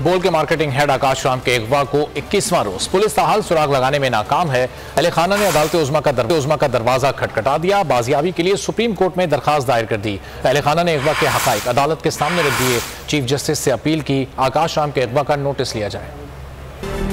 बोल के marketing head आकाश राम के अगवा को 21वां रोज पुलिस ताहाल सुराग लगाने में नाकाम है। अहले खाना ने अदालत उज़्मा का दरवाजा खटखटा दिया। बाजियाबी के लिए सुप्रीम कोर्ट में दरखास्त दायर कर दी। अहले खाना ने अगवा के हकाइक अदालत के सामने रख दिए। चीफ जस्टिस से अपील की आकाश राम के अगवा का नोटिस लिया जाए।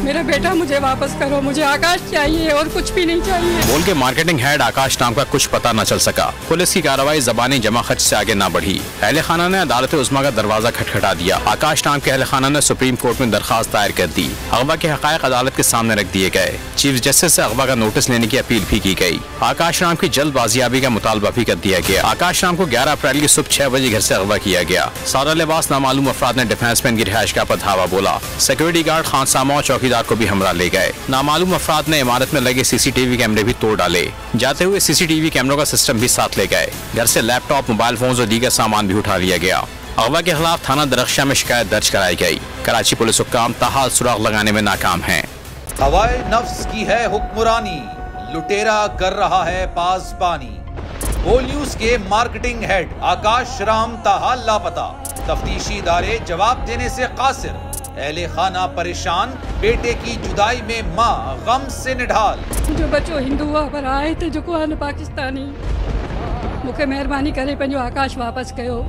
मेरा बेटा मुझे वापस करो, मुझे आकाश चाहिए और कुछ भी नहीं चाहिए। बोल के मार्केटिंग हेड आकाश नाम का कुछ पता न चल सका। पुलिस की कार्रवाई ज़बानी जमा खर्च से आगे न बढ़ी। अहले खाना ने अदालत उज़्मा का दरवाजा खटखटा दिया। आकाश नाम के अहले खाना ने सुप्रीम कोर्ट में दरखास्त दायर कर दी। अगवा के हकायक अदालत के सामने रख दिए गए। चीफ जस्टिस से अगवा का नोटिस लेने की अपील भी की गई। आकाश नाम की जल्द बाजियाबी का मुतालबा भी कर दिया गया। आकाश नाम को 11 अप्रैल की सुबह 6 बजे घर से अगवा किया गया। सादा लिबास नामालूम अफराद ने डिफेंस मैन की रिहाइशगाह पर धावा बोला। सिक्योरिटी गार्ड खानसामा और चौकीदार को भी हमला ले गए। नामालूम अफराद ने इमारत में लगे सीसीटीवी कैमरे भी तोड़ डाले। जाते हुए सीसीटीवी कैमरों का सिस्टम भी साथ ले गए। घर से लैपटॉप, मोबाइल फोन और दीगर सामान भी उठा लिया गया। अगवा के खिलाफ थाना दरख्शां में शिकायत दर्ज कराई गई। कराची पुलिस हुक्काम ताहाल सुराग लगाने में नाकाम है। हवाए नफ्स की है हुक्मरानी, लुटेरा कर रहा है पासबानी। बोल न्यूज के मार्केटिंग हेड आकाश राम ताहाल लापता। तफ्तीशी इदारे जवाब देने से कासिर। अहले खाना परेशान, बेटे की जुदाई में माँ गम से निढाल। जो बच्चो हिंदू पर आए थे जो को पाकिस्तानी, मुझे मेहरबानी करे पंहिंजो आकाश वापस कयो।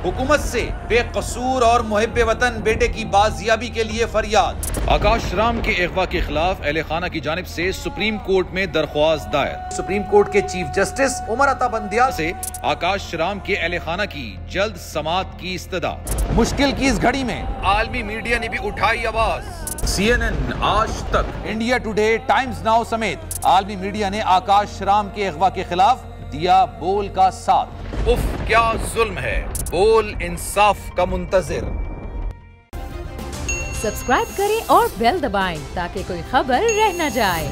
हुकूमत से बेकसूर और मुहिब्बे वतन बेटे की बाजियाबी के लिए फरियाद। आकाश राम के अगवा के खिलाफ अहले खाना की जानिब से सुप्रीम कोर्ट में दरख्वास्त दायर। सुप्रीम कोर्ट के चीफ जस्टिस उमर अता बंदियाल से आकाश राम के अहले खाना की जल्द समाअत की इस्तदा। मुश्किल की इस घड़ी में आलमी मीडिया ने भी उठाई आवाज। CNN, आज तक, इंडिया टुडे, टाइम्स नाउ समेत आलमी मीडिया ने आकाश राम के अगवा के खिलाफ दिया बोल का साथ। उफ क्या जुल्म है, बोल इंसाफ का मुंतजिर। सब्सक्राइब करें और बेल दबाएं ताकि कोई खबर रह न जाए।